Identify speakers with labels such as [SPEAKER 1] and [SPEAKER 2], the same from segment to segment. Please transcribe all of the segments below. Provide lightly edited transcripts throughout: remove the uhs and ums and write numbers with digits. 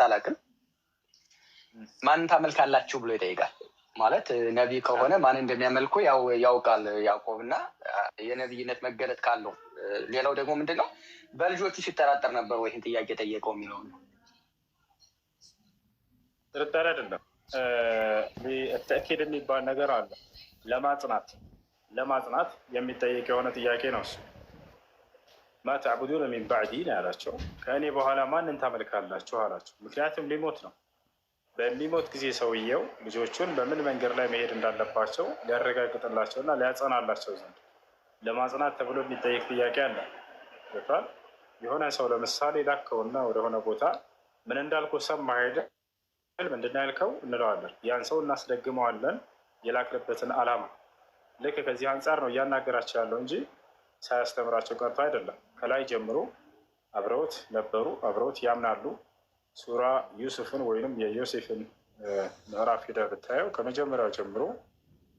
[SPEAKER 1] አላውቅም። ማን ታመልካላችሁ ብሎ ይጠይቃል። ማለት ነቢይ ከሆነ ማን እንደሚያመልኩ ያውቃል ያዕቆብና የነቢይነት መገለጥ ካለው። ሌላው ደግሞ ምንድነው በልጆቹ ሲጠራጠር ነበር ወይ ይህን ጥያቄ ጠየቀው የሚለው ነው።
[SPEAKER 2] ጥርጣሬ አይደለም። ተእኪድ የሚባል ነገር አለ። ለማጽናት የሚጠየቅ የሆነ ጥያቄ ነው እሱ። ማ ተዕቡዱነ ሚን ባዕዲ ነው ያላቸው። ከእኔ በኋላ ማንን ታመልካላችሁ አላቸው። ምክንያቱም ሊሞት ነው። በሚሞት ጊዜ ሰውየው ልጆቹን በምን መንገድ ላይ መሄድ እንዳለባቸው ሊያረጋግጥላቸውና ሊያጸናላቸው ዘንድ ለማጽናት ተብሎ የሚጠየቅ ጥያቄ አለ። ይባል የሆነ ሰው ለምሳሌ ላከውና ወደሆነ ቦታ ምን እንዳልኩ ሰማህ አይደል? ምንድን ነው ያልከው እንለዋለን። ያን ሰው እናስደግመዋለን የላክንበትን ዓላማ። ልክ ከዚህ አንጻር ነው እያናገራቸው ያለው እንጂ ሳያስተምራቸው ቀርቶ አይደለም። ከላይ ጀምሮ አብረውት ነበሩ፣ አብረውት ያምናሉ። ሱራ ዩሱፍን ወይንም የዮሴፍን ምዕራፍ ሄደህ ብታየው ከመጀመሪያው ጀምሮ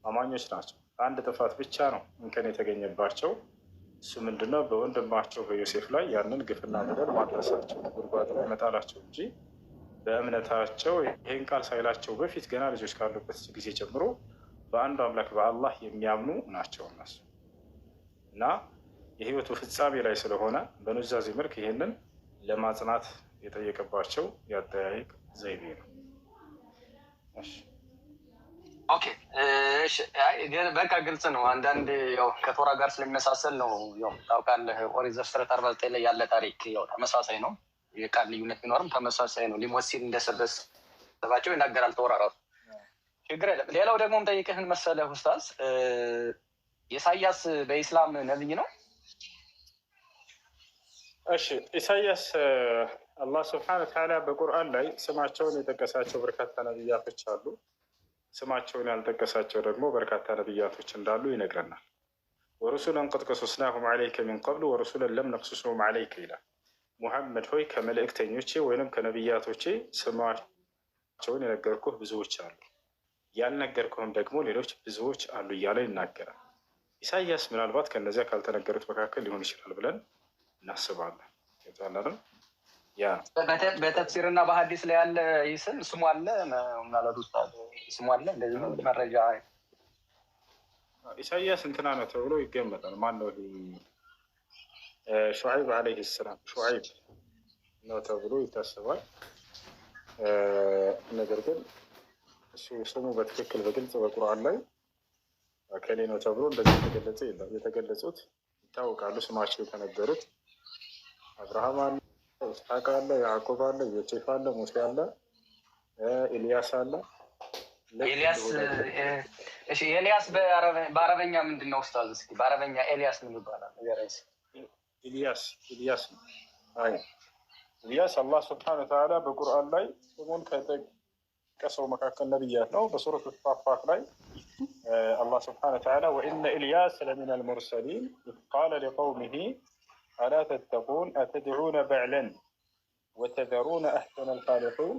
[SPEAKER 2] አማኞች ናቸው። አንድ ጥፋት ብቻ ነው እንከን የተገኘባቸው። እሱ ምንድነው? በወንድማቸው በዮሴፍ ላይ ያንን ግፍና በደል ማድረሳቸው፣ ጉድጓድ ላይ መጣላቸው እንጂ በእምነታቸው ይህን ቃል ሳይላቸው በፊት ገና ልጆች ካሉበት ጊዜ ጀምሮ በአንዱ አምላክ በአላህ የሚያምኑ ናቸው እነሱ እና የህይወቱ ፍጻሜ ላይ ስለሆነ በኑዛዜ መልክ ይህንን ለማጽናት የጠየቀባቸው ያጠያየቅ ዘይቤ ነው።
[SPEAKER 1] ኦኬ ግን በቃ ግልጽ ነው። አንዳንድ ከቶራ ጋር ስለሚመሳሰል ነው። ታውቃለህ ኦሪት ዘፍጥረት 49 ላይ ያለ ታሪክ ተመሳሳይ ነው። የቃል ልዩነት ቢኖርም ተመሳሳይ ነው። ሊሞት ሲል እንደሰበሰባቸው ይናገራል ቶራ ራሱ። ችግር የለም። ሌላው ደግሞ ጠይቅህን መሰለህ ኡስታዝ፣ ኢሳያስ በኢስላም ነብይ ነው?
[SPEAKER 2] እሺ ኢሳያስ አላህ ስብሐነ ወተዓላ በቁርአን ላይ ስማቸውን የጠቀሳቸው በርካታ ነብያቶች አሉ። ስማቸውን ያልጠቀሳቸው ደግሞ በርካታ ነብያቶች እንዳሉ ይነግረናል። ወሩሱለን ቀድ ቀሰስናሁም ዐለይከ ሚን ቀብሉ ወሩሱለን ለም ነቅሱስሁም ዐለይከ ይላል። ሙሐመድ ሆይ ከመልእክተኞቼ ወይንም ከነብያቶቼ ስማቸውን የነገርኩህ ብዙዎች አሉ፣ ያልነገርኩህም ደግሞ ሌሎች ብዙዎች አሉ እያለ ይናገራል። ኢሳያስ ምናልባት ከነዚያ ካልተነገሩት መካከል ሊሆን ይችላል ብለን እናስባለን። ይዛለን ያ
[SPEAKER 1] በተፍሲርና በሐዲስ ላይ ያለ ይስም ስሙ አለ ማለት ኡስታዝ ስሙ አለ እንደዚህ ነው መረጃ።
[SPEAKER 2] ኢሳያስ እንትና ነው ተብሎ ይገመታል። ማን ነው? ሹዐይብ አለይሂ ሰላም ሹዐይብ ነው ተብሎ ይታሰባል። ነገር ግን ስሙ በትክክል በግልጽ በቁርአን ላይ ከሌ ነው ተብሎ እንደዚህ የተገለጸ የለም። የተገለጹት ይታወቃሉ። ስማቸው የተነገሩት አብርሃም አለ፣ ኢስሐቅ አለ፣ ያዕቆብ አለ፣ ዮሴፍ አለ፣ ሙሴ አለ፣ ኤልያስ አለ።
[SPEAKER 1] ኤልያስ በአረበኛ ምንድን ነው ኡስታዝ? እስኪ በአረበኛ ኤልያስ ምን ይባላል?
[SPEAKER 2] ኢልያስ ነው። አይ ኢልያስ አላህ ሱብሓነሁ ወተዓላ በቁርአን ላይ ስሙን ከጠቀሰው መካከል ነብያት ነው። በሱረቱ ሷፋት ላይ አላህ ሱብሓነሁ ወተዓላ ወኢነ ኢልያስ ለሚነል ሙርሰሊን ኢዝ ቃለ ሊቀውሚሂ አላ ተተቁን አተድዑነ በዕለን ወተዘሩነ አሕሰነል ኻሊቂን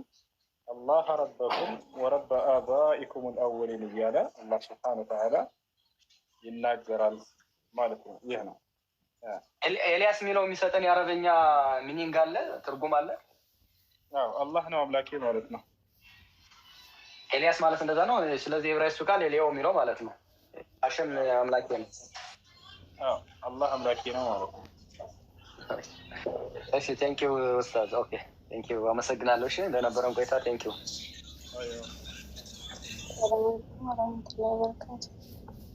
[SPEAKER 2] አላህ ረበኩም ወረበ አባኢኩም አልአወሊን እያለ አላህ ሱብሓነሁ ወተዓላ ይናገራል ማለት ነው። ይህ ነው
[SPEAKER 1] ኤልያስ የሚለው የሚሰጠን የአረበኛ ሚኒንግ አለ፣ ትርጉም አለ።
[SPEAKER 2] አላህ ነው አምላኬ ማለት ነው።
[SPEAKER 1] ኤልያስ ማለት እንደዛ ነው። ስለዚህ ዕብራይስጡ ቃል ኤልያው የሚለው ማለት ነው። አሸም አምላኬ ነው።
[SPEAKER 2] አላህ አምላኬ ነው ማለት ነው።
[SPEAKER 1] እሺ ቴንኪው ኡስታዝ። ኦኬ ቴንኪው አመሰግናለሁ። እሺ ለነበረን ቆይታ ቴንኪው።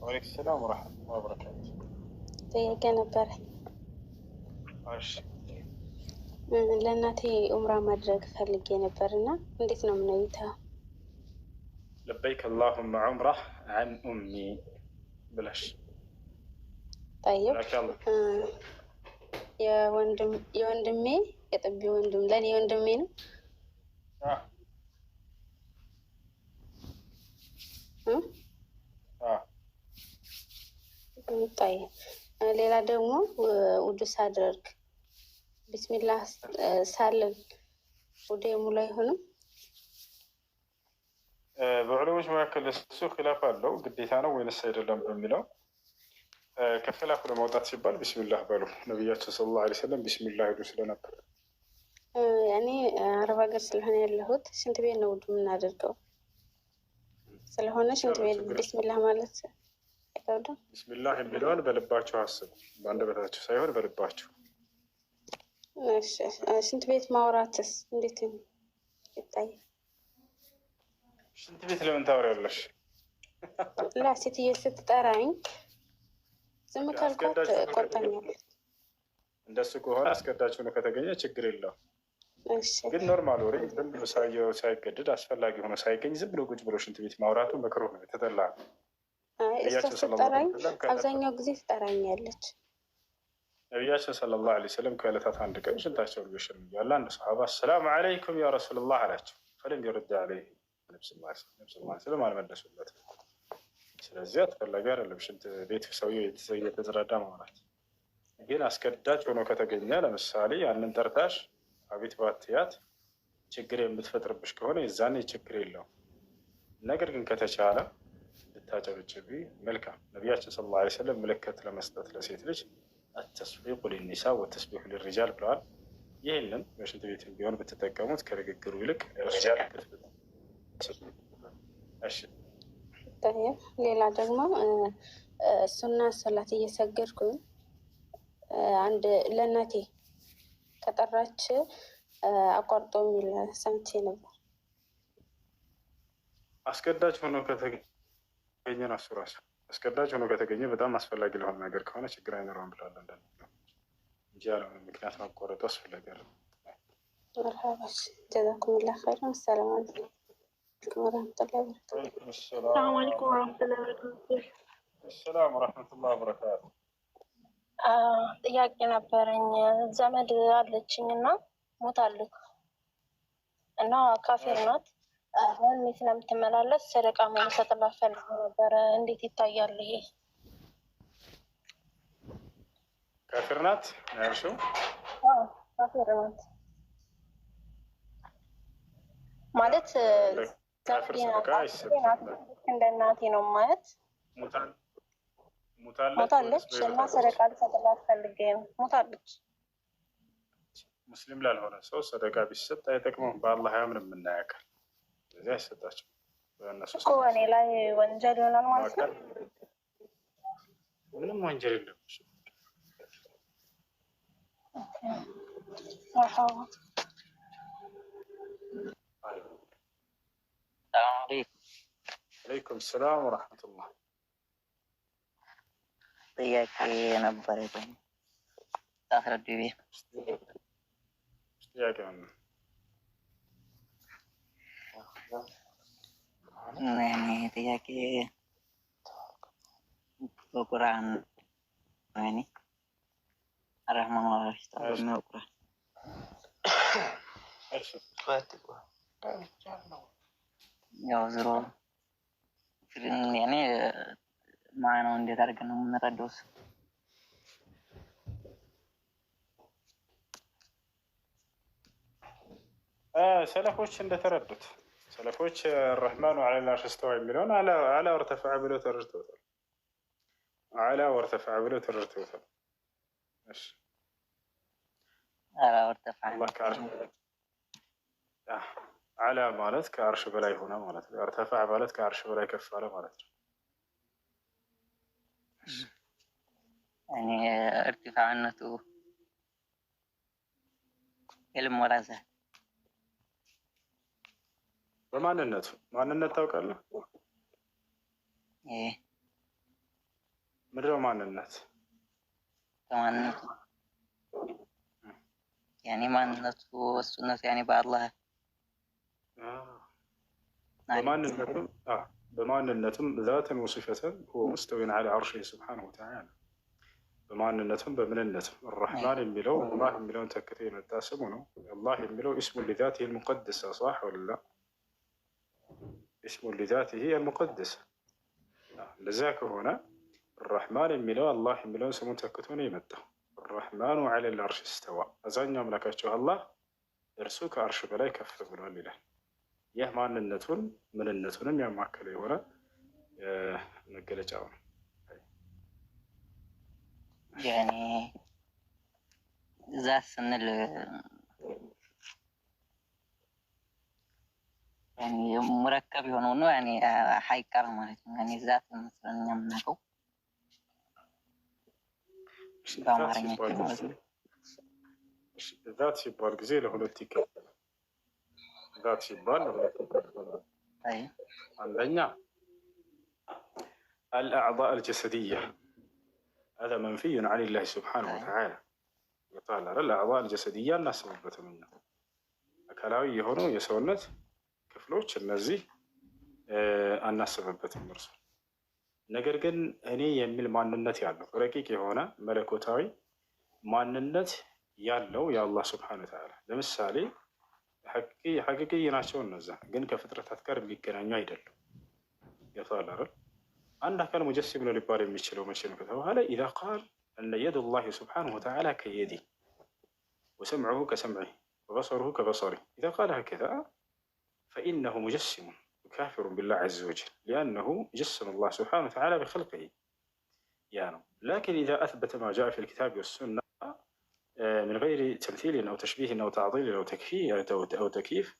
[SPEAKER 2] ወአለይኩም ሰላም ወረሕመቱላሂ ወበረካቱ።
[SPEAKER 3] ጥያቄ ነበረ። ለእናቴ ኡምራ ማድረግ ፈልጌ ነበርና እንዴት ነው የምነይተው?
[SPEAKER 2] ለበይክ አላሁመ ዑምራ አን ኡሚ ብለሽ
[SPEAKER 3] ጠይብ። የወንድሜ የጥቢ ወንድም ለእኔ ወንድሜ ነው። ጠይብ ሌላ ደግሞ ውዱ ሳደርግ ቢስሚላህ ሳልል ውዴ ሙሉ አይሆንም?
[SPEAKER 2] በዑለሞች መካከል እሱ ኺላፍ አለው። ግዴታ ነው ወይንስ አይደለም በሚለው ከኺላፉ ለማውጣት ሲባል ቢስሚላህ በሉ። ነቢያችን ሰለላሁ ዐለይሂ ወሰለም ቢስሚላህ ይሉ ስለነበር
[SPEAKER 3] እኔ አረብ ሀገር ስለሆነ ያለሁት ሽንት ቤት ነው ውዱ የምናደርገው። ስለሆነ ሽንት ቤት ቢስሚላህ ማለት አይከብድም።
[SPEAKER 2] ቢስሚላህ የሚለውን በልባቸው አስቡ፣ በአንደበታቸው ሳይሆን በልባቸው።
[SPEAKER 3] ሽንት ቤት ማውራትስ እንዴት ይታያል?
[SPEAKER 2] ሽንት ቤት ለምን ታወሪያለሽ?
[SPEAKER 3] ላ ሴትዬ ስትጠራኝ ዝም ካልኳት ቆጣኛለች።
[SPEAKER 2] እንደሱ ከሆነ አስገዳጅ ሆኖ ከተገኘ ችግር የለውም። ግን ኖርማል ወሬ ዝም ብሎ ሳይገድድ አስፈላጊ ሆኖ ሳይገኝ ዝም ብሎ ቁጭ ብሎ ሽንት ቤት ማውራቱ መክሩህ ነው፣ የተጠላ ነው።
[SPEAKER 3] እሷ ስትጠራኝ አብዛኛው ጊዜ ትጠራኛለች።
[SPEAKER 2] ነቢያችን ሰለላሁ ዐለይሂ ወሰለም ከዕለታት አንድ ቀን ሽንታቸውን እየሸኑ እያለ አንድ ሰሃባ አሰላሙ ዐለይኩም ያ ረሱለላህ አላቸው። ፈለም ይረድ ዐለይህ ነብስ ስለም አልመለሱለትም። ስለዚህ አስፈላጊ አይደለም ሽንት ቤት ሰውዬው የተዘረዳ ማውራት። ግን አስገዳጅ ሆኖ ከተገኘ ለምሳሌ ያንን ጠርታሽ አቤት ባትያት ችግር የምትፈጥርብሽ ከሆነ የዛኔ ችግር የለውም። ነገር ግን ከተቻለ ልታጨበጭቢ መልካም። ነቢያችን ሰለላሁ ዐለይሂ ወሰለም ምልክት ለመስጠት ለሴት ልጅ አተስቢቁ ሊኒሳ ወተስቢሑ ሊሪጃል ብለዋል። ይህንን በሽንት ቤት ቢሆን ብትጠቀሙት ከንግግሩ ይልቅ
[SPEAKER 3] ሌላ ደግሞ ሱና ሰላት እየሰገድኩኝ አንድ ለእናቴ ከጠራች አቋርጦ የሚል ሰምቼ ነበር።
[SPEAKER 2] አስገዳጅ ሆኖ ከተገኘ ነው እሱ ራሱ አስገዳጅ ሆኖ ከተገኘ በጣም አስፈላጊ ለሆነ ነገር ከሆነ ችግር አይኖረውም ብለዋል እንጂ ያለው ምክንያት ማቋረጡ አስፈላጊ አይደለም።
[SPEAKER 3] መርሃባሽ ጀዛኩሙላህ ኸይረን። ሰላም አለይኩም ወረህመቱላሂ ወበረካቱህ።
[SPEAKER 4] ሰላም አለይኩም ወረህመቱላሂ ወበረካቱህ።
[SPEAKER 2] ሰላም ወረህመቱላሂ ወበረካቱህ።
[SPEAKER 4] ጥያቄ ነበረኝ። ዘመድ አለችኝ እና ሞታለች እና ካፌር ናት። አሁን ስለምትመላለስ ሰደቃ መሰጥላት ፈልጎ ነበረ። እንዴት ይታያል ይሄ?
[SPEAKER 2] ካፊር ናት ያልሽው?
[SPEAKER 4] ካፊር ናት ማለት
[SPEAKER 2] ካፊር ሰደቃ አይሰጥም።
[SPEAKER 4] እንደ እናቴ ነው ማለት ሞታለች እና ሰደቃ ልሰጥላት ፈልጌ ነው። ሞታለች።
[SPEAKER 2] ሙስሊም ላልሆነ ሰው ሰደቃ ቢሰጥ አይጠቅመውም። በአላህ አያምንም እናያካል። ስለዚህ አይሰጣቸው። በእነሱ
[SPEAKER 4] እኮ እኔ ላይ ወንጀል ይሆናል ማለት ነው።
[SPEAKER 2] ምንም ወንጀል የለም። አለይኩም ሰላም ወረሕመቱላህ።
[SPEAKER 5] ጥያቄ ነበረ ታስረዱ ቤ
[SPEAKER 2] ጥያቄ ነው።
[SPEAKER 5] ጥያቄ በቁርአን ወይኔ አረህማን ወራሽታ ነው ቁርአን ያው ዝሮ ያኔ ማነው እንዴት አድርገን ነው የምንረዳው?
[SPEAKER 2] ሰለፎች እንደተረዱት ሰለፎች ረሕማኑ ዐለል ዐርሽ እስተዋ የሚለውን አላ ወርተፈዐ ብለው ተረድተውታል። አላ ወርተፈዐ ብለው ተረድተውታል።
[SPEAKER 5] አላ ወርተፈዐ
[SPEAKER 2] አላ ማለት ከአርሽ በላይ ሆነ ማለት ነው። እርተፈዐ ማለት ከአርሽ በላይ ከፍ አለ ማለት ነው።
[SPEAKER 5] እኔ እርቲፋዕነቱ ኢልም ወራዘ
[SPEAKER 2] በማንነቱ ማንነት ታውቃለህ? ምንድን ነው ማንነት?
[SPEAKER 5] በማንነቱ ያኔ ማንነቱ እሱነቱ ያኔ በአላህ በማንነቱም ዛተን ወሲፈተን ሁወ ሙስተዊን ዐላ ዐርሺሂ ሱብሓነሁ ወተዓላ በማንነቱም በምንነቱም አራሕማን የሚለው አላህ የሚለውን ተክቶ የመጣ ስሙ ነው። አላህ የሚለው ኢስሙን ሊዛቲሂ አልሙቀደስ ሷሕ ወላ ኢስሙን ሊዛቲሂ አልሙቀደስ። እንደዚያ ከሆነ አራሕማን የሚለው አላህ የሚለውን ስሙን ተክቶ ነው የመጣው። አራሕማኑ ዐለል ዐርሽ እስተዋ፣ አብዛኛው አምላካቸው አላህ እርሱ ከአርሽ በላይ ከፍ ብሏል ይላል። ይህ ማንነቱን ምንነቱንም ያማከለ የሆነ መገለጫው ነው። ያኔ ዛት ስንል
[SPEAKER 6] يعني مركب يሆነው يعني حيقر ማለት ነው يعني ذات መስለን የምናውቀው በአማርኛ ማለት ነው
[SPEAKER 5] ذات ሲባል ጊዜ ለሁለት ይከፈላል ذات ሲባል ለሁለት ይከፈላል
[SPEAKER 6] አይ
[SPEAKER 5] አንደኛ الأعضاء الجسدية هذا منفي عن الله سبحانه وتعالى يقال الأعضاء الجسدية እናስብበት ነው አካላዊ የሆኑ የሰውነት ክፍሎች እነዚህ አናስብበትም እርሱ ነገር ግን እኔ የሚል ማንነት ያለው ረቂቅ የሆነ መለኮታዊ ማንነት ያለው የአላህ Subhanahu Wa Ta'ala ለምሳሌ ሐቂቂ ናቸው እነዛ ግን ከፍጥረታት ጋር የሚገናኙ አይደለም ይፈታል አይደል አንድ አካል ሙጀሲም ነው ሊባል የሚችለው መቼ ነው ከተባለ اذا قال ان يد الله سبحانه وتعالى كيدي وسمعه كسمعه وبصره كبصره اذا قال هكذا فانه مجسم كافر بالله عز وجل لانه جسم الله سبحانه وتعالى بخلقه يعني لكن اذا اثبت ما جاء في الكتاب والسنه من غير تمثيل او تشبيه او تعطيل او تكييف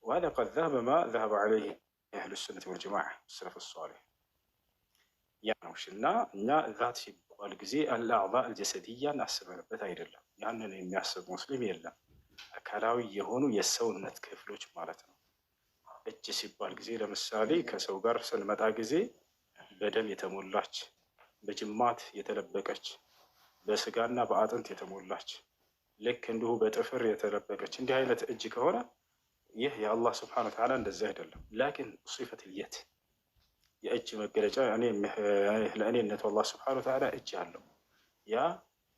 [SPEAKER 5] وهذا قد ذهب ما ذهب عليه اهل السنه والجماعه السلف الصالح يعني وشنا ذات والجزء الاعضاء الجسديه نحسبበት አይደለም ያንን የሚያስብ ሙስሊም የለም አካላዊ የሆኑ የሰውነት ክፍሎች ማለት ነው እጅ ሲባል ጊዜ ለምሳሌ ከሰው ጋር ስንመጣ ጊዜ በደም የተሞላች በጅማት የተለበቀች በስጋና በአጥንት የተሞላች ልክ እንዲሁ በጥፍር የተለበቀች እንዲህ አይነት እጅ ከሆነ ይህ የአላህ Subhanahu Wa Ta'ala እንደዛ አይደለም لكن صفة اليد የእጅ መገለጫ ለእኔነቱ አላህ Subhanahu Wa Ta'ala እጅ አለው ያ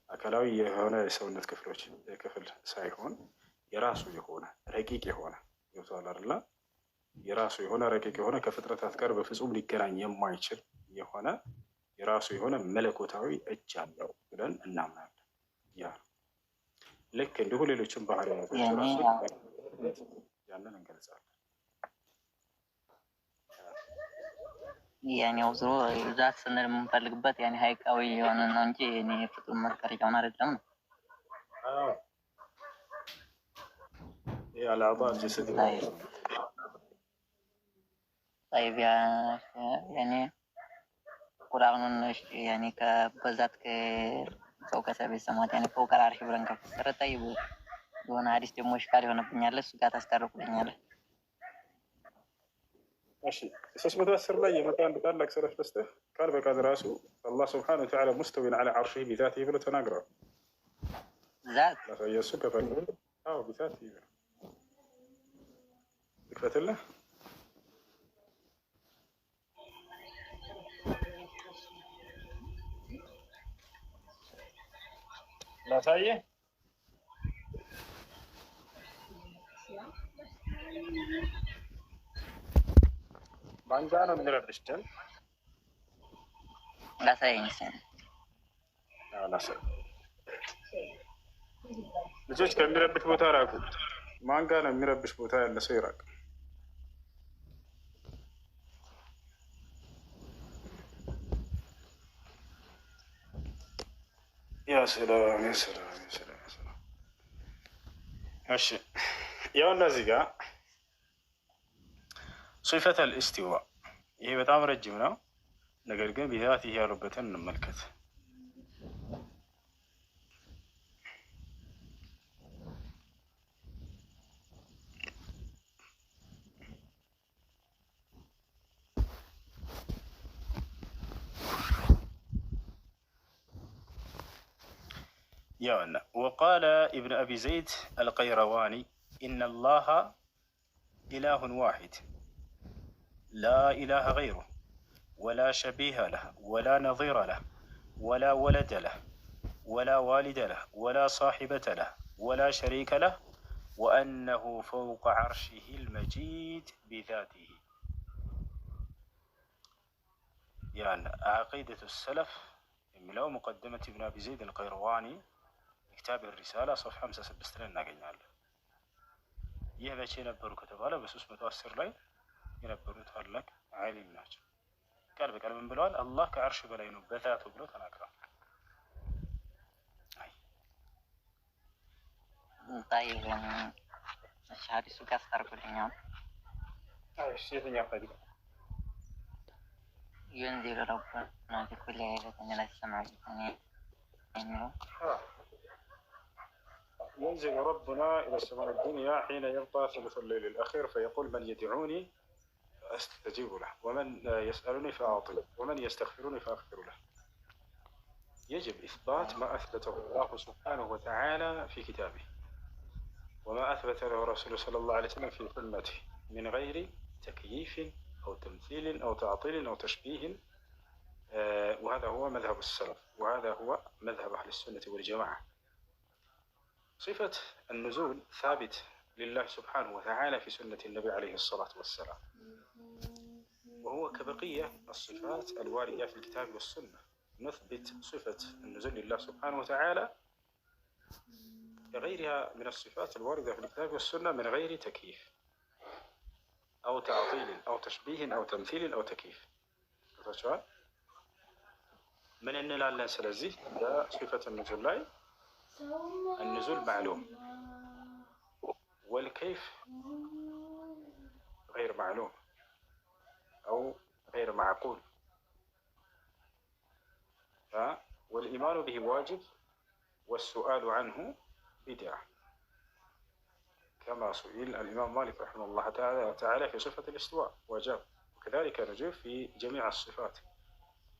[SPEAKER 5] አካላዊ የሆነ የሰውነት ክፍል ሳይሆን የራሱ የሆነ ረቂቅ የሆነ ይወጣል አይደል የራሱ የሆነ ረቂቅ የሆነ ከፍጥረታት ጋር በፍጹም ሊገናኝ የማይችል የሆነ የራሱ የሆነ መለኮታዊ እጅ አለው ብለን እናምናለን ያ ልክ እንዲሁ ሌሎችም ባህሪያቶች ራሱ ያንን እንገልጻለን
[SPEAKER 6] يعني ወዝሮ ዛት ስንል የምንፈልግበት يعني ሀይቃዊ የሆነ ነው እንጂ እኔ ፍጡር መከረጃውን አይደለም
[SPEAKER 5] يا الأعضاء الجسدية
[SPEAKER 6] طيب يعني ቁርአኑን يعني ከበዛት ከሰው ከሰበይ ሰማት يعني فوق العرش ብለን ከፈሰረ طيب የሆነ ሐዲስ ደግሞ ሽካል ይሆንብኛል እሱ ጋር ታስታርቁልኛለህ
[SPEAKER 5] ماشي 310 ላይ የመጣ አንድ ታላቅ ሰለፍ በስተህ ቃል በቃል ራሱ አላህ Subhanahu Wa Ta'ala مستوي على عرشه بذاته ብሎ ተናግሯል
[SPEAKER 6] ذات
[SPEAKER 5] ለፈየሱ ከፈለ አው بذاته ይከፈተልህ ላሳየህ ማንጋ ነው የሚረብሽ ደም
[SPEAKER 6] ላሳየኝ
[SPEAKER 5] ልጆች ከሚረብሽ ቦታ ራቁ ማንጋ ነው የሚረብሽ ቦታ ያለ ሰው ይራቅ يا سلام يا سلام يا سلام يا سلام ماشي ያው እነዚህ ጋር صفة الاستواء ይሄ በጣም ረጅም ነው ነገር ግን ቢዛት ይሄ ያሉበትን እንመልከት يا وقال ابن أبي زيد القيرواني إن الله إله واحد لا إله غيره ولا شبيه له ولا نظير له ولا ولد له ولا والد له ولا صاحبة له ولا شريك له وأنه فوق عرشه المجيد بذاته يعني عقيدة السلف من مقدمة ابن أبي زيد القيرواني كتاب الرسالة صفحة 56 لنا قلنا ይህ መቼ ነበሩ ከተባለ በ310 ላይ የነበሩት ታላቅ ዓሊም ናቸው ቃል በቃል ምን ብለዋል አላህ ከአርሽ በላይ ነው በዛቱ ብሎ ተናግረዋል
[SPEAKER 6] طيب الحديث كاستركلኛው
[SPEAKER 2] የትኛው ፈልግ
[SPEAKER 6] ينزل ربنا في كل ليلة إلى السماء الدنيا
[SPEAKER 2] ينزل ربنا إلى السماء الدنيا حين يبقى ثلث الليل الأخير فيقول من يدعوني أستجيب له ومن يسألني فأعطيه ومن يستغفرني فأغفر له. يجب إثبات ما أثبته الله سبحانه وتعالى في كتابه وما أثبت له رسوله صلى الله عليه وسلم في سنته من غير تكييف أو تمثيل أو تعطيل أو تشبيه. وهذا هو مذهب السلف وهذا هو مذهب أهل السنة والجماعة. صفة النزول ثابت لله سبحانه وتعالى في سنة النبي عليه الصلاة والسلام وهو كبقية الصفات الواردة في الكتاب والسنة. نثبت صفة النزول لله سبحانه وتعالى كغيرها من الصفات الواردة في الكتاب والسنة من غير تكييف أو تعطيل أو تشبيه أو تمثيل أو تكييف. من أن لا نسلزي صفة النزول لا النزول معلوم والكيف غير معلوم أو غير معقول والإيمان به واجب والسؤال عنه بدعة كما سئل الإمام مالك رحمه الله تعالى في صفة الاستواء وأجاب وكذلك نجيب في جميع الصفات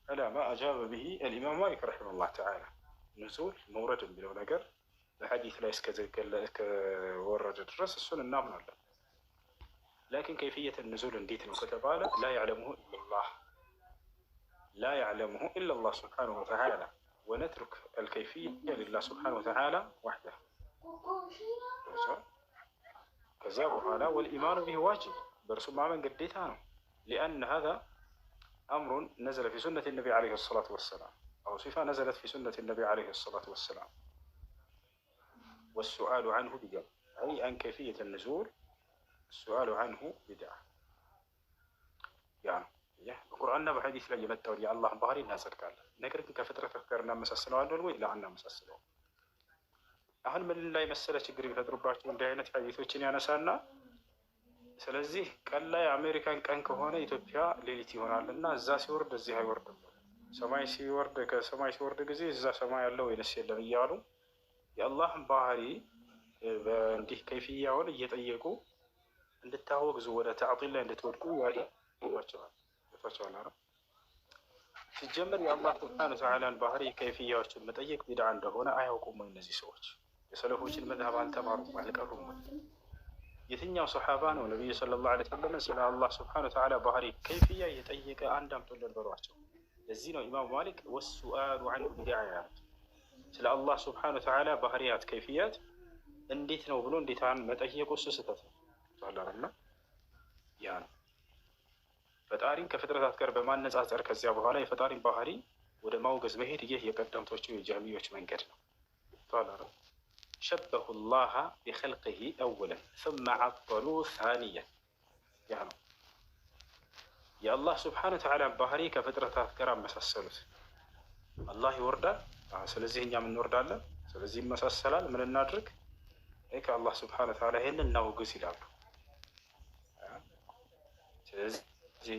[SPEAKER 2] على ما أجاب به الإمام مالك رحمه الله تعالى. نزول مورد بلو نقر الحديث لا يسكت ورد الرأس السنة النامنا له لكن كيفية النزول انديت وكتباله لا يعلمه إلا الله لا يعلمه إلا الله سبحانه وتعالى ونترك الكيفية لله سبحانه وتعالى وحده. كذاب هذا والإيمان به واجب برسول ما من قديتها لأن هذا أمر نزل في سنة النبي عليه الصلاة والسلام أو صفة نزلت في سنة النبي عليه الصلاة والسلام. والسؤال عنه بدعة أي عن كيفية النزول السؤال عنه بدعة يعني القرآن بحديث لا يمتع يا الله بهاري الناس قال نقرأ كفترة فكرنا مسألة عنه الوي لا عنا مسألة أهل من لا يمثل شجري فترباቸው እንደ አይነት ሐዲሶችን ያነሳና ስለዚህ ቀን ላይ አሜሪካን ቀን ከሆነ ኢትዮጵያ ሌሊት ይሆናል እና እዛ ሲወርድ እዚህ አይወርድም ሰማይ ሲወርድ ከሰማይ ሲወርድ ጊዜ እዛ ሰማይ ያለው ወይንስ የለም እያሉ የአላህን ባህሪ በእንዲህ ከይፍያውን እየጠየቁ እንድታወግዙ ወደ ተዕጢል ላይ እንድትወድቁ ያደርጓቸዋል። ሲጀመር የአላህ ሱብሓነሁ ወተዓላን ባህሪ ከይፍያዎችን መጠየቅ ቢድዓ እንደሆነ አያውቁም ወይ እነዚህ ሰዎች? የሰለፎችን መዝሀብ አልተማሩም አልቀሩም? የትኛው ሰሓባ ነው ነቢዩ ሰለላሁ ዐለይሂ ወሰለም ስለ አላህ ሱብሓነሁ ወተዓላ ባህሪ ከይፍያ የጠየቀ አንድ አምጡልን በሏቸው። ለዚህ ነው ኢማም ማሊክ ወሱአሉ ዐንሁ ቢድዓ ያሉት። ስለ አላህ ሱብሓነሁ ወተዓላ ባህሪያት ከይፍያት እንዴት ነው ብሎ እንዴት መጠየቁ እሱ ስህተት ነው። ያ ነው ፈጣሪን ከፍጥረታት ጋር በማነጻጸር ከዚያ በኋላ የፈጣሪን ባህሪ ወደ ማውገዝ መሄድ ይህ የቀደምቶቹ የጀህሚዮች መንገድ ነው። ሸበሁ ላህ ቢኸልቅሂ አወለን ثم عطلوا ثانيا ያ ነው የአላህ ሱብሓነሁ ወተዓላ ባህሪ ከፍጥረታት ጋር አመሳሰሉት። አላህ ይወርዳል፣ ስለዚህ እኛም እንወርዳለን፣ ስለዚህ ይመሳሰላል። ምን እናድርግ? ከአላህ ሱብሓነሁ ወተዓላ ይህን እናውግዝ ይላሉ። ስለዚህ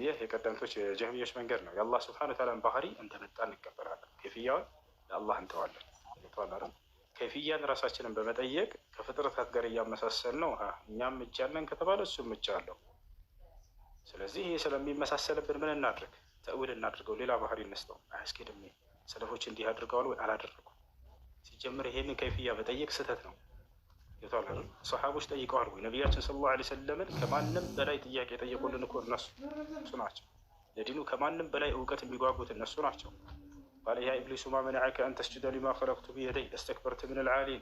[SPEAKER 2] ይህ የቀደምቶች የጀህሚዮች መንገድ ነው። የአላህ ሱብሓነሁ ወተዓላን ባህሪ እንደመጣ እንቀበላለን፣ ከይፍያውን ለአላህ እንተዋለን። ከይፍያን ራሳችንን በመጠየቅ ከፍጥረታት ጋር እያመሳሰል ነው። እኛም እጅ ያለን ከተባለ እሱም እጅ አለው። ስለዚህ ይህ ስለሚመሳሰልብን ምን እናድርግ? ተእዊል እናድርገው፣ ሌላ ባህሪ እንስጠው። አያስኬድም። ሰለፎች እንዲህ አድርገዋል ወይ? አላደረጉም። ሲጀምር ይሄንን ከይፍያ መጠየቅ ስህተት ነው። ሰሓቦች ጠይቀዋል ወይ? ነቢያችን ሰለላሁ ዐለይሂ ወሰለምን ከማንም በላይ ጥያቄ የጠየቁልን እኮ እነሱ ናቸው። ለዲኑ ከማንም በላይ እውቀት የሚጓጉት እነሱ ናቸው። ቃለ ያ ኢብሊሱ ማ መነዐከ አን ተስጁደ ሊማ ኸለቅቱ ቢየደይ አስተክበርተ ሚነል ዓሊን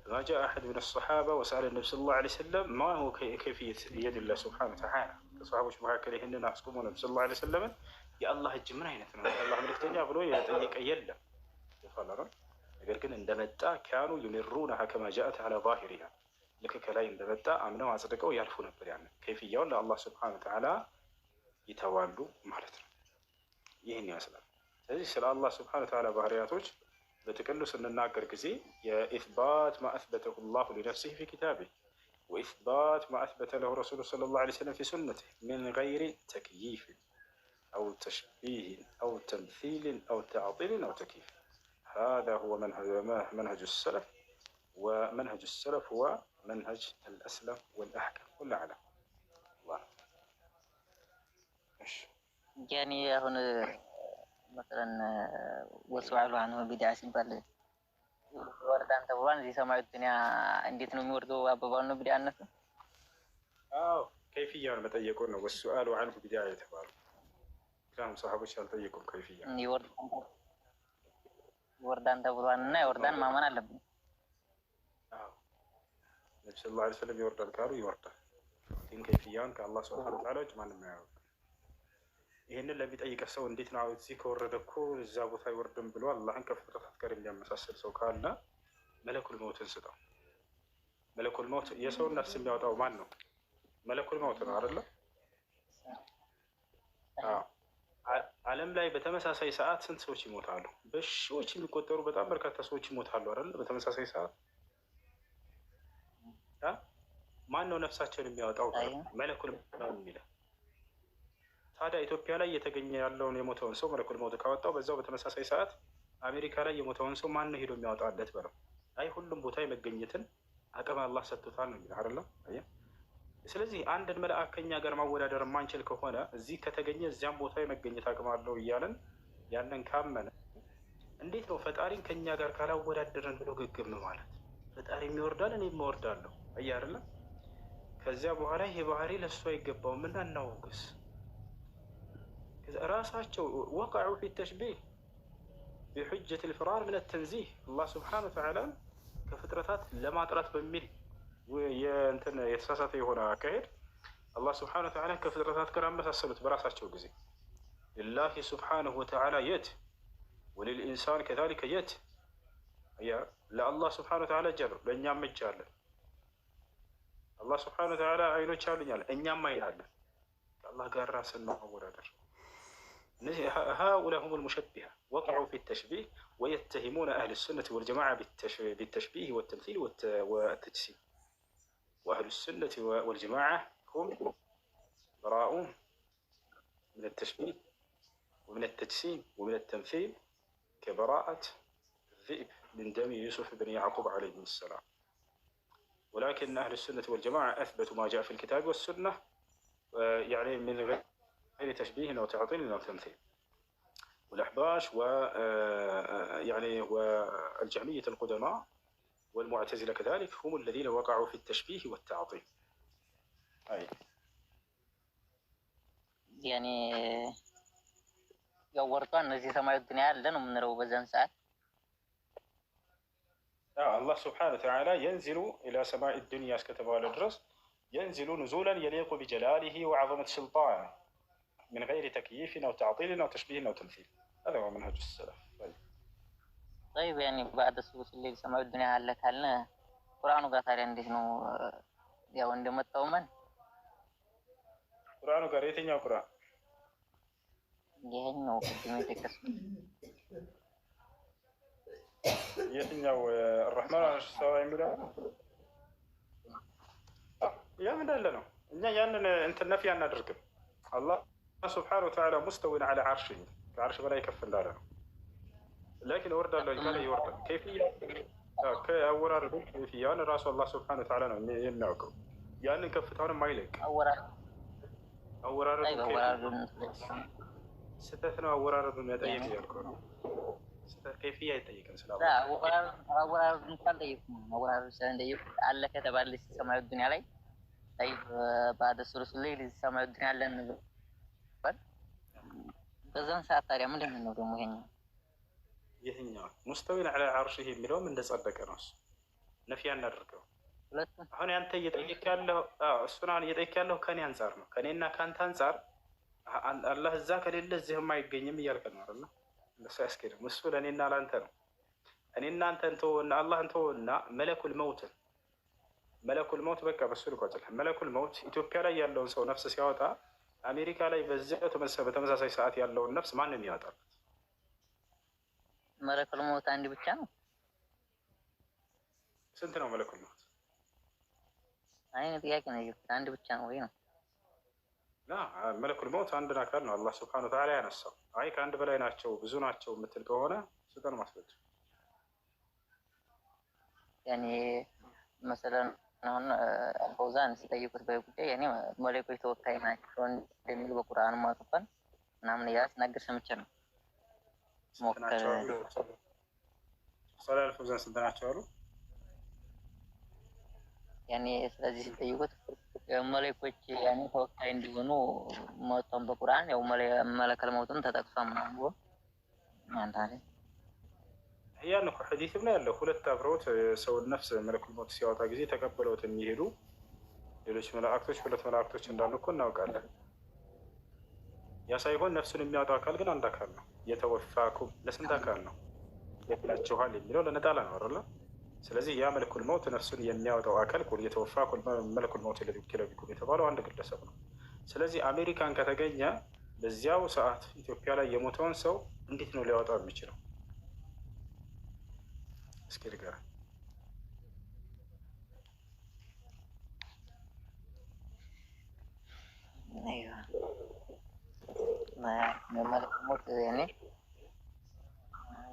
[SPEAKER 2] ፈማ ጃአ አሐድ ሚነ ሰሓባ ወሰአለ ነቢ ሰለላሁ ዐለይሂ ወሰለም ማ ሁወ ከይፊየት የዲላህ ሱብሓነሁ ወተዓላ። ከሰሓቦች መካከል ይህንን አስቆሞ ነቢ ሰለላሁ ዐለይሂ ወሰለምን የአላህ እጅ ምን አይነት ነው የአላህ መልእክተኛ ብሎ የጠየቀ የለም። ነገር ግን እንደመጣ ካኑ ዩሚሩነሃ ከማ ጃአት ዐላ ዛሂሪሃ፣ ልክ ከላይ እንደመጣ አምነው አጽድቀው ያልፉ ነበር። ያን ከይፍያውን ለአላህ ሱብሓነሁ ወተዓላ ይተዋሉ ማለት ነው። ይህን ይመስላል። ስለዚህ ስለ አላህ ሱብሓነሁ ወተዓላ ባህሪያቶች በጥቅሉ ስንናገር ጊዜ የኢስባት ማ አስበተሁ ላሁ ሊነፍሲሂ ፊ ኪታቢህ
[SPEAKER 5] وإثبات ما أثبت له الرسول صلى الله عليه وسلم في سنته من غير تكييف أو تشبيه أو تمثيل أو تعطيل أو تكييف. هذا هو منهج السلف، ومنهج السلف هو منهج الأسلم والأحكم والأعلم. الله.
[SPEAKER 6] يعني هنا مثلا وسؤال عنه بدعة ሲባል ወርዳን ተብሏል። እዚህ ሰማያዊ ዱንያ እንዴት ነው የሚወርደው? አባባል ነው ቢዳነት?
[SPEAKER 5] አዎ ከይፍያን መጠየቁን ነው። ወሱአሉ ዐንሁ ቢድዓ የተባለው ምክንያቱም ሰሃቦች አልጠየቁም ከይፍያ።
[SPEAKER 6] ይወርዳን ተብሏል እና ይወርዳን ማመን አለብን።
[SPEAKER 5] ነቢ ስ ላ ስለም ይወርዳል ካሉ ይወርዳል፣ ግን ከይፍያን ከአላህ ሱብሓነሁ ወተዓላ ውጭ ማንም አያውቅም። ይህንን ለሚጠይቀ ሰው እንዴት ነው እዚህ ከወረደ እኮ እዛ ቦታ አይወርድም ብሎ አላህን ከፍጥረታት ጋር የሚያመሳስል ሰው ካለ መለኩል መውትን ስጠው። መለኩል መውት የሰውን ነፍስ የሚያወጣው ማን ነው? መለኩል መውት ነው አይደለ? ዓለም ላይ በተመሳሳይ ሰዓት ስንት ሰዎች ይሞታሉ? በሺዎች የሚቆጠሩ በጣም በርካታ ሰዎች ይሞታሉ አይደለ? በተመሳሳይ ሰዓት ማን ነው ነፍሳቸውን የሚያወጣው? መለኩል ነው የሚለው። ታዲያ ኢትዮጵያ ላይ እየተገኘ ያለውን የሞተውን ሰው መለኩል መውት ካወጣው በዛው በተመሳሳይ ሰዓት አሜሪካ ላይ የሞተውን ሰው ማን ነው ሄዶ የሚያወጣለት በለው? አይ ሁሉም ቦታ የመገኘትን አቅም አላህ ሰጥቶታል ነው የሚለው አይደለም? ስለዚህ አንድን መልአክ ከኛ ጋር ማወዳደር የማንችል ከሆነ እዚህ ከተገኘ እዚያም ቦታ የመገኘት አቅም አለው እያለን ያንን ካመነ እንዴት ነው ፈጣሪን ከኛ ጋር ካላወዳደረን ብሎ ግግም ማለት? ፈጣሪ የሚወርዳል እኔም እወርዳለሁ አይደለ? ከዚያ በኋላ ይሄ ባህሪ ለእሱ አይገባውም እና እናወግስ። ራሳቸው ወቀዑ ፊ ተሽቢህ ቢሑጀት ልፍራር ምን ተንዚህ አላህ ስብሓነ ወተዓላ ከፍጥረታት ለማጥራት በሚል የተሳሳተ የሆነ አካሄድ አላህ ስብሓነ ወተዓላ ከፍጥረታት ጋር አመሳሰሉት በራሳቸው ጊዜ። ሊላሂ ስብሓነሁ ወተዓላ የት ወሊልኢንሳን ከዛሊከ የት። ለአላህ ስብሓነ ወተዓላ እጅ አለው፣ ለእኛም እጅ አለን። አላህ ስብሓነ ወተዓላ አይኖች አሉኛል፣ እኛም አይን አለን። ከአላህ ጋር ራስን ማወዳደር። هؤلاء هم المشبهة وقعوا في التشبيه ويتهمون أهل السنة والجماعة بالتشبيه والتمثيل والتجسيم، وأهل السنة والجماعة هم براءون من التشبيه ومن التجسيم ومن التمثيل كبراءة الذئب من دم يوسف بن يعقوب عليه السلام. ولكن أهل السنة والجماعة أثبتوا ما جاء في الكتاب والسنة يعني من غير تشبيه أو تعطيل أو تمثيل. والأحباش يعني والجهمية القدماء والمعتزلة كذلك هم الذين وقعوا في التشبيه والتعطيل. أي
[SPEAKER 6] يعني يورطوا الناس سماع الدنيا لنا من رو بزن ساعات.
[SPEAKER 5] الله سبحانه وتعالى ينزل إلى سماء الدنيا كتب على الدرس، ينزل نزولا يليق بجلاله وعظمة سلطانه من غير تكييف أو تعطيل أو تشبيه أو تمثيل. هذا هو منهج السلف.
[SPEAKER 6] طيب يعني بعد السوس اللي سمعوا الدنيا هلك هلنا قرآن قاتل عندي شنو يا وندم التومن
[SPEAKER 5] قرآن قريتين يا قرآن
[SPEAKER 6] جهنم وكتمي تكس
[SPEAKER 5] يتنيا الرحمن على السواء يملا يا من دلنا إن يعني أنت النفي عن الركب. الله سبحانه وتعالى مستوٍ على عرشه كعرش ولا يكفل لنا، لكن ورد الله ما يورد كيفية كأورار كيفية أنا رأس الله سبحانه وتعالى يمنعكم يعني كفتان ما يلك أورار ستثنى أورار بمئة أيام يالكم كيفية يتيك سلام.
[SPEAKER 6] لا أورار نقال يكون أورار سند يكون على كتب على السماء الدنيا علي. طيب بعد السورة الليل السماء الدنيا على በዛን ሰዓት ታዲያ ምንድን ነው ደግሞ
[SPEAKER 5] ይሄኛው ሙስተዊን على عرشه የሚለው ምን እንደጸደቀ ነው እሱ ነፊያ እናደርገው። አሁን አንተ እየጠየቅ ያለው እሱን አሁን እየጠየቅ ያለው ከኔ አንፃር ነው፣ ከኔና ካንተ አንፃር አላህ እዛ ከሌለ እዚህም አይገኝም እያልከ ነው አይደል? እንደሱ ያስኬድም። እሱ ለእኔና ለአንተ ነው። እኔና አንተ እንተውና አላህ እንተውና መለኩል መውት በቃ በሱ ልቆጥል። መለኩል መውት ኢትዮጵያ ላይ ያለውን ሰው ነፍስ ሲያወጣ አሜሪካ ላይ በዚያው በተመሳሳይ ሰዓት ያለውን ነፍስ ማንም ያወጣል?
[SPEAKER 6] መለኩል መውት አንድ ብቻ ነው?
[SPEAKER 5] ስንት ነው መለኩል መውት?
[SPEAKER 6] አይነ ጥያቄ ነው የጠየኩት። አንድ ብቻ ነው ወይ ነው?
[SPEAKER 2] ላ መለኩል መውት አንድን አካል ነው አላህ ስብሐነ ወተዓላ ያነሳው። አይ ከአንድ በላይ ናቸው ብዙ ናቸው የምትል ከሆነ ስጠን ማስረጃ።
[SPEAKER 6] ያኔ መሰለን አሁን ፈውዛን ሲጠይቁት በጉዳይ ያኔ መለኮች ተወካይ ናቸው እንደሚል በቁርአን ማጥፋን ምናምን ያስነግር ሰምቼ ነው ሞከረ።
[SPEAKER 2] ሰላል ፈውዛን ስንት ናቸው አሉ?
[SPEAKER 6] ያኔ ስለዚህ ሲጠይቁት መለኮች ያኔ ተወካይ እንዲሆኑ መጥተው በቁርአን ያው መለከል መውትም ተጠቅሷል ምናምን ብሎ አንተ
[SPEAKER 2] ያን እኮ ሐዲስም ላይ ያለው ሁለት አብረውት የሰውን ነፍስ መለኩል ሞት ሲያወጣ ጊዜ ተቀበለውት የሚሄዱ ሌሎች መላእክቶች ሁለት መላእክቶች እንዳሉ እኮ እናውቃለን። ያ ሳይሆን ነፍሱን የሚያወጣው አካል ግን አንድ አካል ነው። የተወፋኩም ለስንት አካል ነው ይላችኋል የሚለው ለነጣላ ነው አይደል? ስለዚህ ያ መለኩል ሞት ነፍሱን የሚያወጣው አካል ቁል የተወፋኩል መለኩል ሞት ለቢኩ የተባለው አንድ ግለሰብ ነው። ስለዚህ አሜሪካን ከተገኘ በዚያው ሰዓት ኢትዮጵያ ላይ የሞተውን ሰው እንዴት ነው ሊያወጣው የሚችለው? እስኪ ንገረኝ።
[SPEAKER 6] መለኩል ሞት ያኔ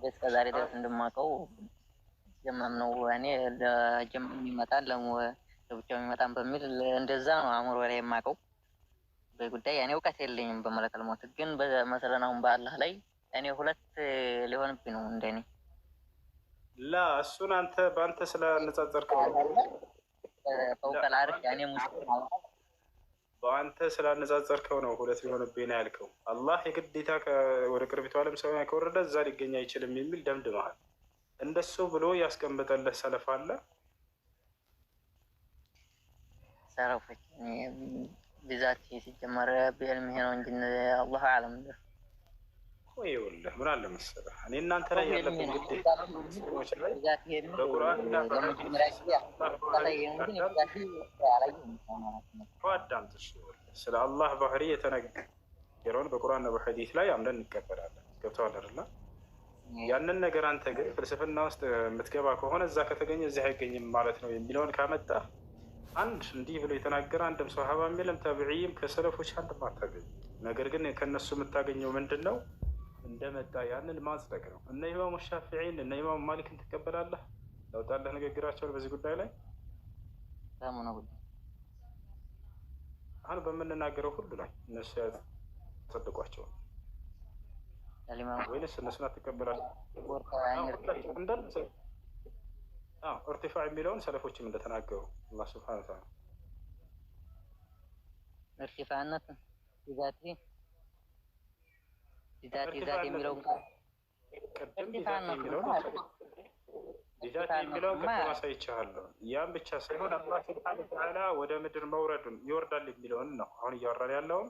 [SPEAKER 6] እስከ ዛሬ ድረስ እንደማውቀው ጀማም ነው ያኔ ለጀም የሚመጣል ለብቻው የሚመጣን በሚል እንደዛ ነው አእምሮ ላይ የማውቀው። በጉዳይ ያኔ እውቀት የለኝም በመለከል ሞት። ግን በመሰለን አሁን በአላህ ላይ እኔ ሁለት ሊሆንብኝ ነው እንደኔ።
[SPEAKER 2] ላ እሱን አንተ በአንተ ስላነጻጸርከው
[SPEAKER 6] ፈውቀል አርሽ ያኔ ሙስሊም
[SPEAKER 2] በአንተ ስላነጻጸርከው ነው ሁለት ሊሆንብኝ ነው ያልከው። አላህ የግዴታ ወደ ቅርቢቱ ዓለም ሰማይ ከወረደ እዛ ሊገኝ አይችልም የሚል ደምድመሃል። እንደሱ ብሎ ያስቀምጠልህ ሰለፍ አለ?
[SPEAKER 6] ሰለፎች ብዛት ሲጀመረ ቢልም ነው እንጂ አላህ አለም ነው።
[SPEAKER 2] ይኸውልህ ምን አለ መሰለህ እኔ እናንተ ላይ ያለብን ግዴታ ሙስሊሞች ላይ በቁርአንና በአዳምጥሽ ስለ አላህ ባህሪ የተነገረውን በቁርአንና በሐዲስ ላይ አምነን እንቀበላለን። ገብቶሃል አይደለ? ያንን ነገር አንተ ግን ፍልስፍና ውስጥ የምትገባ ከሆነ እዛ ከተገኘ እዚህ አይገኝም ማለት ነው የሚለውን ካመጣ አንድ እንዲህ ብሎ የተናገረ አንድም ሶሃባ የለም ታቢዒም ከሰለፎች አንድም አታገኝ። ነገር ግን ከነሱ የምታገኘው ምንድን ነው? እንደመጣ ያንን ማጽደቅ ነው። እነ ኢማሙ ሻፊዒን እነ ኢማሙ ማሊክን ትቀበላለህ? ለውጣለህ ንግግራቸውን በዚህ ጉዳይ ላይ አሁን በምንናገረው ሁሉ ላይ እነሱ ያጸድቋቸው ወይንስ እነሱን አትቀበላለህ? እርቲፋዕ የሚለውን ሰለፎችም እንደተናገሩ አላህ ሱብሓነሁ ወተዓላ
[SPEAKER 6] እርቲፋዕነት ዛት የሚለው
[SPEAKER 2] ቢዛት የሚለውን ቅድም አሳይቻለሁ። ያም ብቻ ሳይሆን አላህ ሱብሓነሁ ወተዓላ ወደ ምድር መውረዱን ይወርዳል የሚለውን ነው አሁን እያወራን ያለውን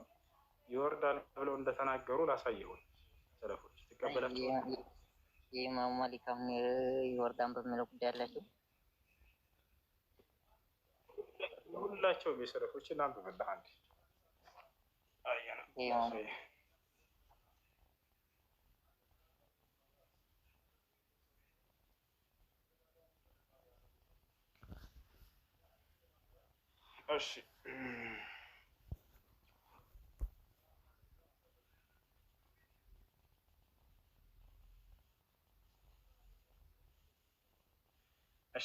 [SPEAKER 2] ይወርዳል ብለው እንደተናገሩ ላሳየሁን ሰለፎች ትቀበላቸው?
[SPEAKER 6] የኢማሙ ማሊክ አሁን ይወርዳን በሚለው ጉዳይ ያላቸው
[SPEAKER 2] ሁላቸውም የሰለፎችን አንብበልህ አንዴ እሺ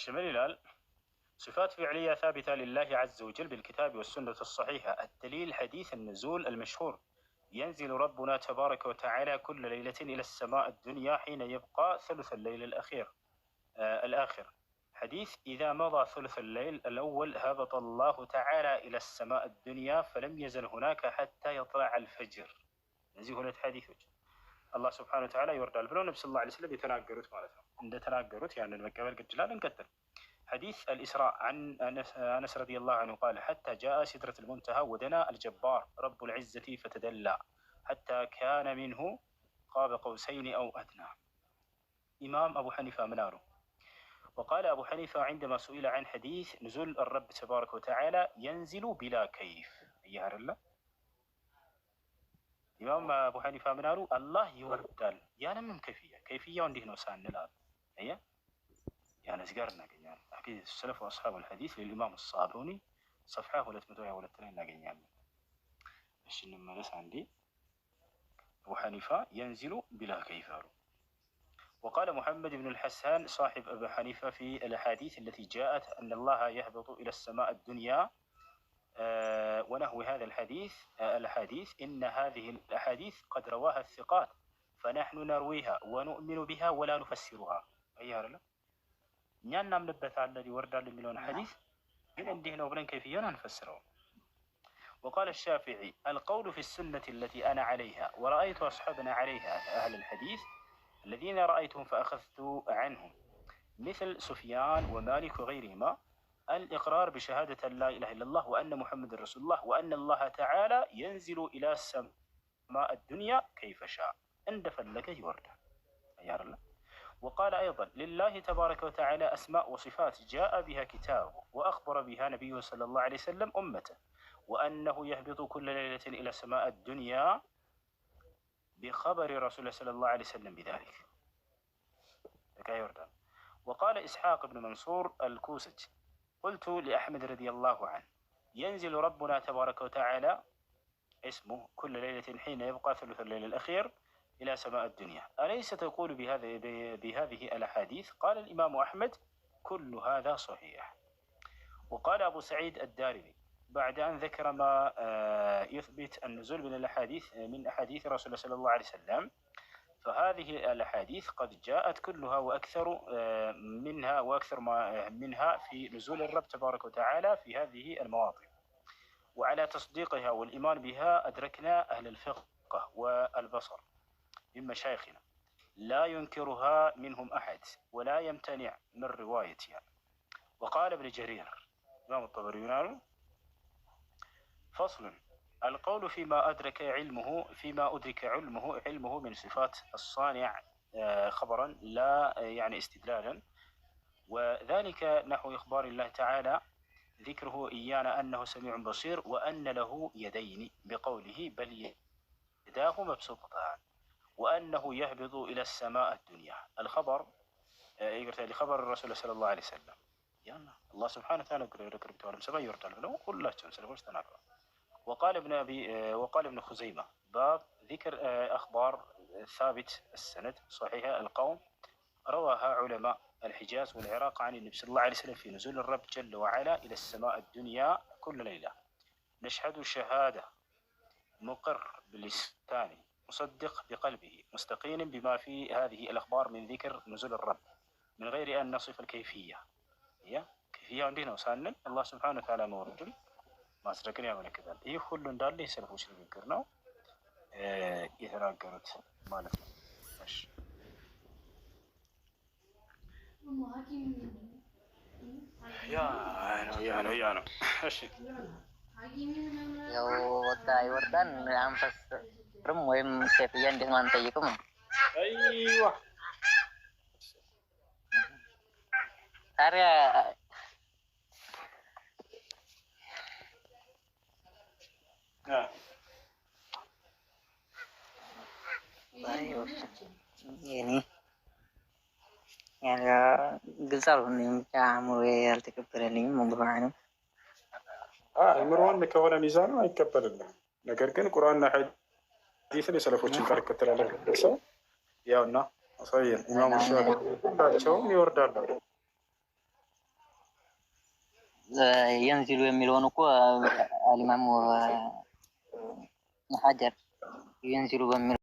[SPEAKER 2] من الهلال صفات فعلية ثابتة لله عز وجل بالكتاب والسنة الصحيحة. الدليل حديث النزول المشهور ينزل ربنا تبارك وتعالى كل ليلة إلى السماء الدنيا حين يبقى ثلث الليل الآخر. حديث إذا مضى ثلث الليل الأول هبط الله تعالى إلى السماء الدنيا فلم يزل هناك حتى يطلع الفجر. نزيه هنا حديث الله سبحانه وتعالى يورد البلو نبي صلى الله عليه وسلم يتناقرت مالتها عند تناقرت يعني المكابر قد جلال نكتر. حديث الإسراء عن أنس رضي الله عنه قال حتى جاء سدرة المنتهى ودنا الجبار رب العزة فتدلى حتى كان منه قاب قوسين أو أدنى. إمام أبو حنيفة مناره. وقال أبو حنيفة عندما سئل عن حديث نزول الرب تبارك وتعالى ينزل بلا كيف يا الله إمام أبو حنيفة مناره الله يوردال يعني من كيفية عنده نوسان نلال هي يعني سجارنا يعني أكيد السلف وأصحاب الحديث للإمام الصابوني صفحة 222 ላይ እናገኛለን። እሺ እንመለስ አንዴ። أبو حنيفة ينزل بلا كيف. وقال محمد بن الحسان صاحب أبي حنيفة في الأحاديث التي جاءت أن الله يهبط إلى السماء الدنيا ونحو هذا الأحاديث إن هذه الأحاديث قد رواها الثقات فنحن نرويها ونؤمن بها ولا نفسرها. أيها لا نعم نبت على الذي ورد لملون حديث من عندنا وبلن كيفية نفسره. وقال الشافعي القول في السنة التي أنا عليها ورأيت أصحابنا عليها أهل الحديث الذين رأيتهم فأخذت عنهم مثل سفيان ومالك وغيرهما الإقرار بشهادة لا إله إلا الله وأن محمد رسول الله وأن الله تعالى ينزل إلى السماء الدنيا كيف شاء اندفع لك يورد. يا الله. وقال أيضا لله تبارك وتعالى أسماء وصفات جاء بها كتابه وأخبر بها نبيه صلى الله عليه وسلم أمته وأنه يهبط كل ليلة إلى سماء الدنيا بخبر رسول الله صلى الله عليه وسلم بذلك. وقال إسحاق بن منصور الكوسج قلت لأحمد رضي الله عنه ينزل ربنا تبارك وتعالى اسمه كل ليلة حين يبقى ثلث الليل الأخير إلى سماء الدنيا أليس تقول بهذه الأحاديث؟ قال الإمام أحمد كل هذا صحيح. وقال أبو سعيد الدارمي بعد أن ذكر ما يثبت النزول من الأحاديث من أحاديث رسول الله صلى الله عليه وسلم فهذه الأحاديث قد جاءت كلها وأكثر منها في نزول الرب تبارك وتعالى في هذه المواطن. وعلى تصديقها والإيمان بها أدركنا أهل الفقه والبصر من مشايخنا لا ينكرها منهم أحد ولا يمتنع من روايتها. وقال ابن جرير إمام الطبري فصل القول فيما أدرك علمه من صفات الصانع خبرا لا يعني استدلالا وذلك نحو إخبار الله تعالى ذكره إيانا أنه سميع بصير وأن له يدين بقوله بل يداه مبسوطتان وأنه يهبط إلى السماء الدنيا الخبر لخبر الرسول صلى الله عليه وسلم. الله سبحانه وتعالى ذكر بتوالم سبا يرتل له كل سلفوش تناقض. وقال ابن خزيمة باب ذكر أخبار ثابت السند صحيحة القوم رواها علماء الحجاز والعراق عن النبي صلى الله عليه وسلم في نزول الرب جل وعلا إلى السماء الدنيا كل ليلة نشهد شهادة مقر بلسانه مصدق بقلبه مستقين بما في هذه الأخبار من ذكر نزول الرب من غير أن نصف الكيفية. هي كيفية عندنا وسالنا الله سبحانه وتعالى مورد ማስረግን ያመለክታል። ይህ ሁሉ እንዳለ የሰለፎች ንግግር ነው የተናገሩት ማለት ነው። እሺ ያ ነው። እሺ
[SPEAKER 6] ያው ወጣ ይወርዳን አንፈስርም ወይም ሴፍያ እንዴት ማን ጠይቅም ነው።
[SPEAKER 2] አይዋ
[SPEAKER 6] ታዲያ ini ya ግልጽ አልሆነም። አእምሮ ያልተቀበለልኝ መብራንም
[SPEAKER 2] አእምሮን ከሆነ ሚዛኑ አይቀበልልም። ነገር ግን ቁርአንና ሐዲስን የሰለፎችን ቃል ይከተላል ሰው ያውና አሳየን። ኢማሙ ሻፊዒ ሁላቸውም ይወርዳሉ።
[SPEAKER 6] ينزل የሚለውን እኮ አልኢማሙ ሐጀር ينزل በሚለው